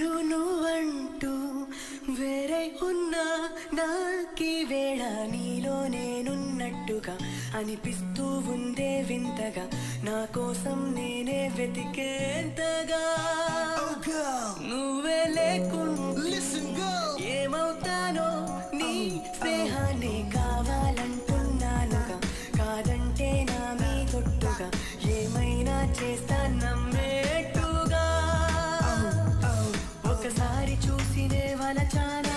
నువ్వంటూ వేరే ఉన్నా నాకీ వేళ నీలో నేనున్నట్టుగా అనిపిస్తూ ఉందే వింతగా నా కోసం నేనే వెతికేంతగా నువ్వే లేకుండా ఏమవుతానో నీ స్నేహాన్ని కావాలంటున్నానుగా కాదంటే నా మీ కొట్టుగా ఏమైనా చేస్తా నమ్మేట్టుగా ఒకసారి చూసినే వలచానా